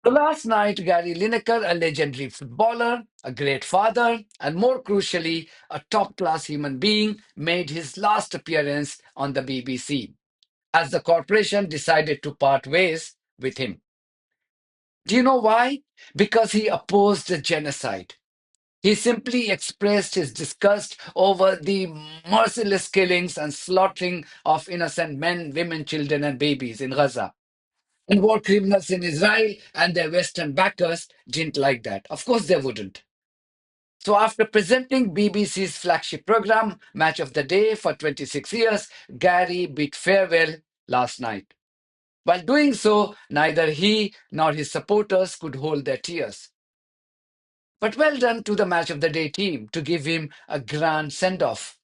So last night, Gary Lineker, a legendary footballer, a great father, and more crucially, a top-class human being, made his last appearance on the BBC as the corporation decided to part ways with him. Do you know why? Because he opposed the genocide. He simply expressed his disgust over the merciless killings and slaughtering of innocent men, women, children, and babies in Gaza. And war criminals in Israel and their Western backers didn't like that. Of course, they wouldn't. So, after presenting BBC's flagship program, Match of the Day, for 26 years, Gary bid farewell last night. While doing so, neither he nor his supporters could hold their tears. But well done to the Match of the Day team to give him a grand send off.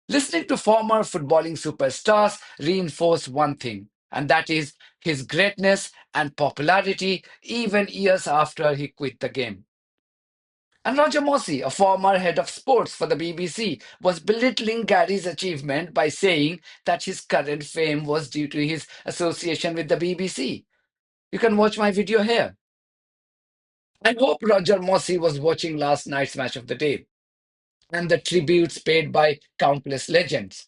Listening to former footballing superstars reinforced one thing, and that is his greatness and popularity even years after he quit the game. And Roger Mossy, a former head of sports for the BBC, was belittling Gary's achievement by saying that his current fame was due to his association with the BBC. You can watch my video here. I hope Roger Mossy was watching last night's Match of the Day and the tributes paid by countless legends.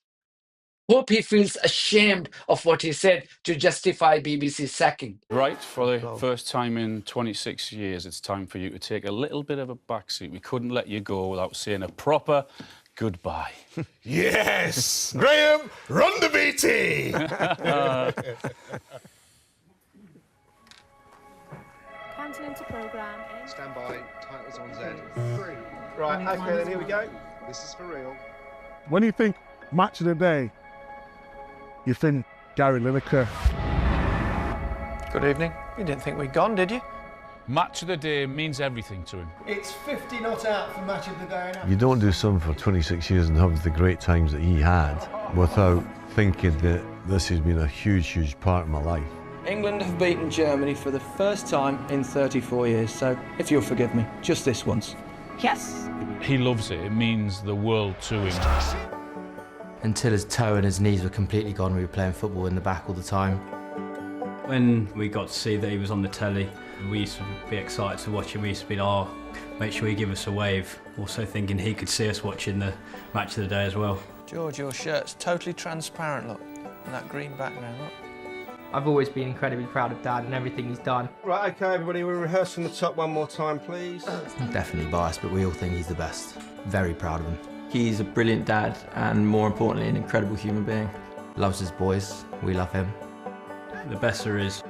Hope he feels ashamed of what he said to justify BBC's sacking. Right, for the first time in 26 years, it's time for you to take a little bit of a backseat. We couldn't let you go without saying a proper goodbye. Yes! Graham, run the BT! Counting into programme in... Stand by, titles on Z. 3. Right, okay, then here we go. This is for real. When you think match of the day, you think Gary Lineker. Good evening. You didn't think we'd gone, did you? Match of the day means everything to him. It's 50 not out for match of the day now. You don't do something for 26 years and have the great times that he had without thinking that this has been a huge, huge part of my life. England have beaten Germany for the first time in 34 years, so if you'll forgive me, just this once. Yes! He loves it. It means the world to him. Until his toe and his knees were completely gone, we were playing football in the back all the time. When we got to see that he was on the telly, we used to be excited to watch him. We used to be, oh, make sure you give us a wave. Also thinking he could see us watching the Match of the Day as well. George, your shirt's totally transparent, look. And that green background, look. I've always been incredibly proud of Dad and everything he's done. Right, okay, everybody, we're rehearsing the top one more time, please. Definitely biased, but we all think he's the best. Very proud of him. He's a brilliant dad and, more importantly, an incredible human being. Loves his boys. We love him. The best there is,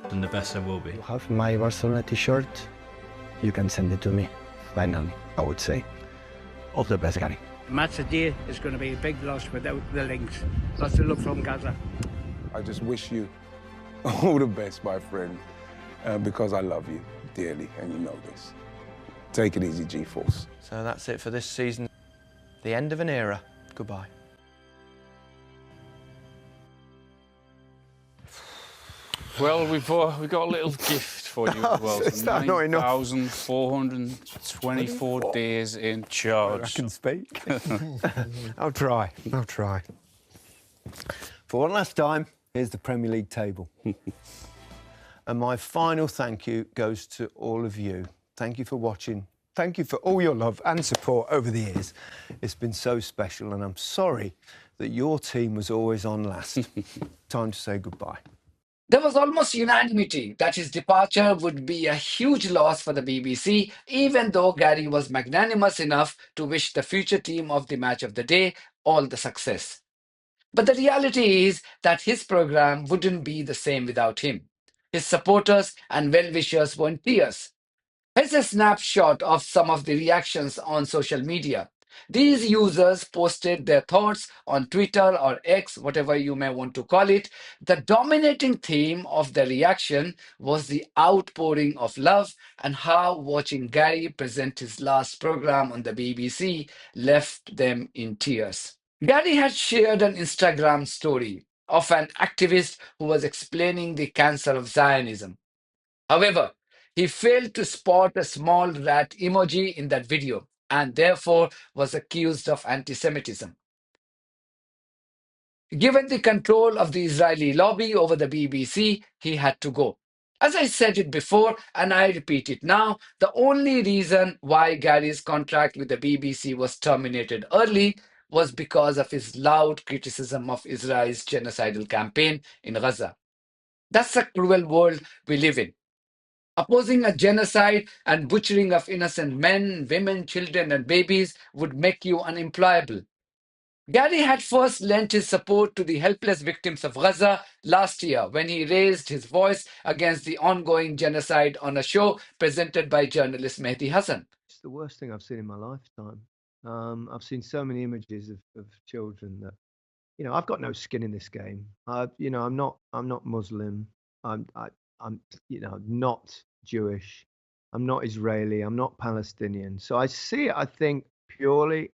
and the best there will be. You have my Barcelona t-shirt. You can send it to me. Finally, I would say. All the best, Gary. Match of the Day is going to be a big loss without the links. Lots of love from Gaza. I just wish you all the best, my friend, because I love you dearly, and you know this. Take it easy, G-Force. So that's it for this season. The end of an era. Goodbye. Well, we've got a little gift for you as well. Is that not enough? 9,424 days in charge. I can speak. I'll try. For one last time, here's the Premier League table. And my final thank you goes to all of you. Thank you for watching. Thank you for all your love and support over the years. It's been so special, and I'm sorry that your team was always on last. Time to say goodbye. There was almost unanimity that his departure would be a huge loss for the BBC, even though Gary was magnanimous enough to wish the future team of the Match of the Day all the success. But the reality is that his program wouldn't be the same without him. His supporters and well-wishers were in tears. Here's a snapshot of some of the reactions on social media. These users posted their thoughts on Twitter or X, whatever you may want to call it. The dominating theme of the reaction was the outpouring of love and how watching Gary present his last program on the BBC left them in tears. Gary had shared an Instagram story of an activist who was explaining the cancer of Zionism. However, he failed to spot a small rat emoji in that video and therefore was accused of anti-Semitism. Given the control of the Israeli lobby over the BBC, he had to go. As I said it before, and I repeat it now, the only reason why Gary's contract with the BBC was terminated early was because of his loud criticism of Israel's genocidal campaign in Gaza. That's a cruel world we live in. Opposing a genocide and butchering of innocent men, women, children, and babies would make you unemployable. Gary had first lent his support to the helpless victims of Gaza last year when he raised his voice against the ongoing genocide on a show presented by journalist Mehdi Hassan. It's the worst thing I've seen in my lifetime. I've seen so many images of children that, I've got no skin in this game. I'm not Muslim. I'm not Jewish. I'm not Israeli. I'm not Palestinian. So I see it, I think, purely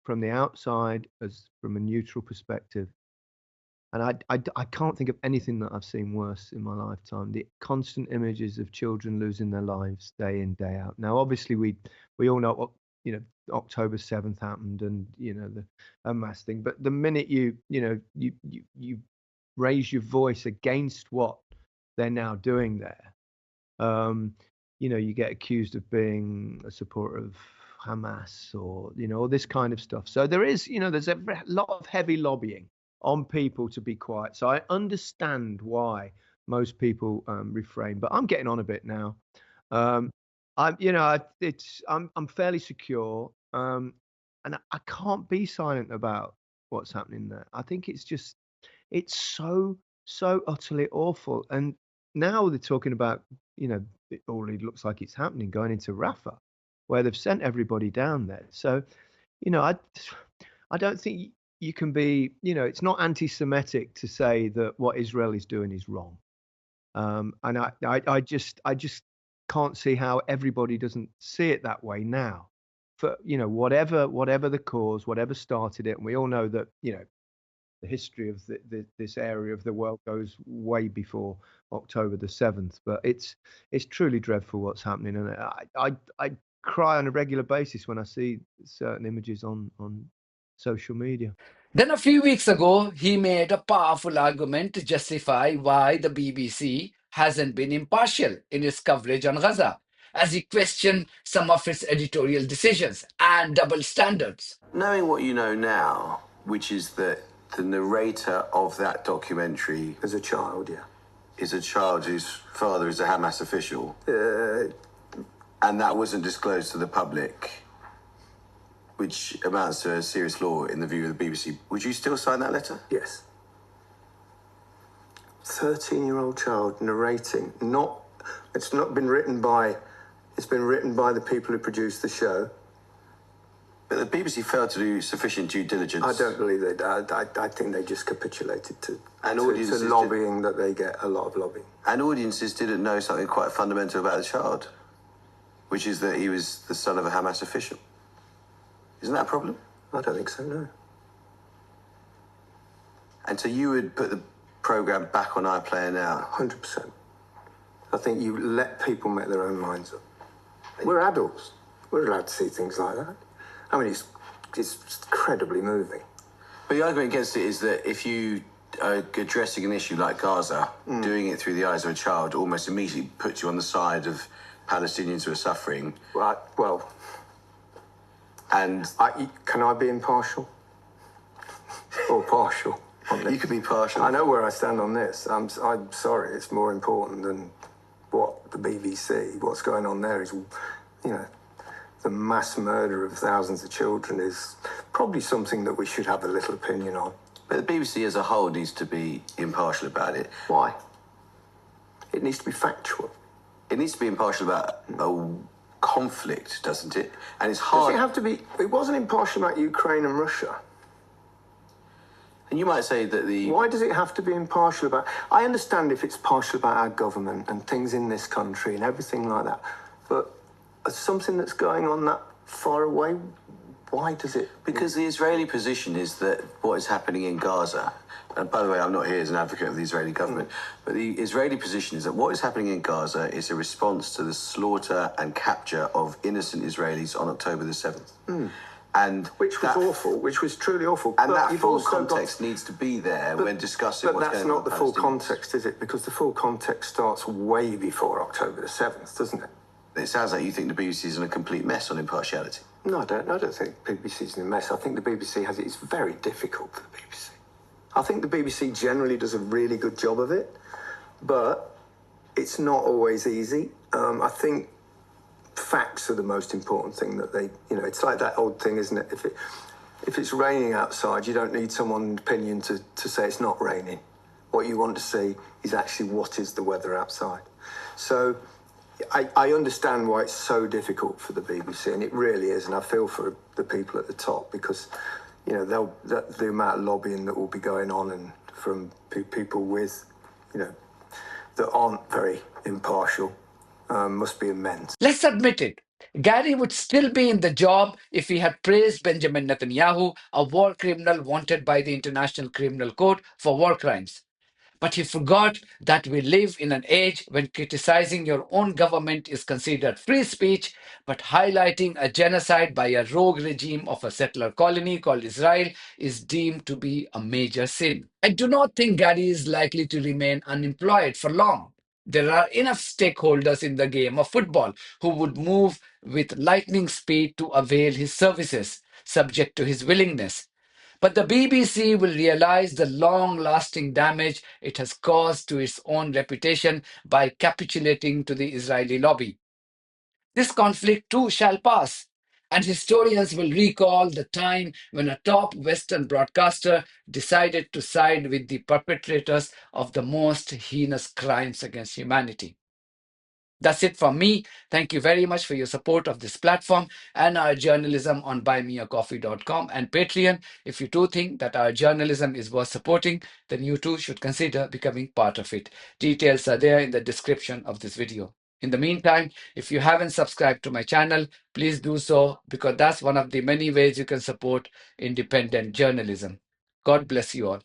from the outside, as from a neutral perspective. And I can't think of anything that I've seen worse in my lifetime. The constant images of children losing their lives day in, day out. Now, obviously, we all know what, October 7th happened, and the Hamas thing. But the minute you raise your voice against what they're now doing there, you get accused of being a supporter of Hamas or all this kind of stuff. So there's a lot of heavy lobbying on people to be quiet. So I understand why most people refrain, but I'm getting on a bit now. I'm fairly secure, and I can't be silent about what's happening there. I think it's so utterly awful. And now they're talking about, it already looks like it's happening, going into Rafah, where they've sent everybody down there. So, I don't think you can be, it's not anti-Semitic to say that what Israel is doing is wrong. And I just can't see how everybody doesn't see it that way now. For whatever the cause, whatever started it, and we all know that the history of this area of the world goes way before October the 7th. But it's truly dreadful what's happening, and I cry on a regular basis when I see certain images on social media. Then a few weeks ago, he made a powerful argument to justify why the BBC hasn't been impartial in its coverage on Gaza, as he questioned some of its editorial decisions and double standards. Knowing what you know now, which is that the narrator of that documentary as a child, is a child whose father is a Hamas official, and that wasn't disclosed to the public, which amounts to a serious flaw in the view of the BBC. Would you still sign that letter? Yes. 13-year-old child narrating. It's not been written by. It's been written by the people who produced the show. But the BBC failed to do sufficient due diligence. I don't believe they. I think they just capitulated to lobbying that they get a lot of lobbying. And audiences didn't know something quite fundamental about the child, which is that he was the son of a Hamas official. Isn't that a problem? I don't think so, no. And so you would put the programme back on iPlayer now? 100%. I think you let people make their own minds up. We're adults. We're allowed to see things like that. I mean, it's incredibly moving. But the argument against it is that if you are addressing an issue like Gaza, doing it through the eyes of a child almost immediately puts you on the side of Palestinians who are suffering. Right, well... And can I be impartial? Or partial? You can be partial. I know where I stand on this. I'm sorry, it's more important than what the BBC, what's going on there is, the mass murder of thousands of children is probably something that we should have a little opinion on. But the BBC as a whole needs to be impartial about it. Why? It needs to be factual. It needs to be impartial about a conflict, doesn't it? And it's hard. Does it have to be? It wasn't impartial about Ukraine and Russia. And you might say that Why does it have to be impartial about... I understand if it's partial about our government and things in this country and everything like that, but something that's going on that far away, why does it... Because the Israeli position is that what is happening in Gaza, and by the way, I'm not here as an advocate of the Israeli government, but the Israeli position is that what is happening in Gaza is a response to the slaughter and capture of innocent Israelis on October the 7th. And which was awful, which was truly awful. And but that you've full also context needs to be there when discussing what's going on. But that's not the full Palestinians. context, is it? Because the full context starts way before October the 7th, doesn't it? It sounds like you think the BBC is in a complete mess on impartiality. No, I don't think the BBC is in a mess. I think the BBC has it. It's very difficult for the BBC. I think the BBC generally does a really good job of it, but it's not always easy. I think facts are the most important thing that they, it's like that old thing, isn't it? If it's raining outside, you don't need someone's opinion to say it's not raining. What you want to see is actually what is the weather outside. So I understand why it's so difficult for the BBC, and it really is, and I feel for the people at the top because, the amount of lobbying that will be going on and from people with, that aren't very impartial must be immense. Let's admit it. Gary would still be in the job if he had praised Benjamin Netanyahu, a war criminal wanted by the International Criminal Court for war crimes. But he forgot that we live in an age when criticizing your own government is considered free speech, but highlighting a genocide by a rogue regime of a settler colony called Israel is deemed to be a major sin. I do not think Gary is likely to remain unemployed for long. There are enough stakeholders in the game of football who would move with lightning speed to avail his services, subject to his willingness. But the BBC will realize the long-lasting damage it has caused to its own reputation by capitulating to the Israeli lobby. This conflict too shall pass, and historians will recall the time when a top Western broadcaster decided to side with the perpetrators of the most heinous crimes against humanity. That's it from me. Thank you very much for your support of this platform and our journalism on buymeacoffee.com and Patreon. If you too think that our journalism is worth supporting, then you too should consider becoming part of it. Details are there in the description of this video. In the meantime, if you haven't subscribed to my channel, please do so because that's one of the many ways you can support independent journalism. God bless you all.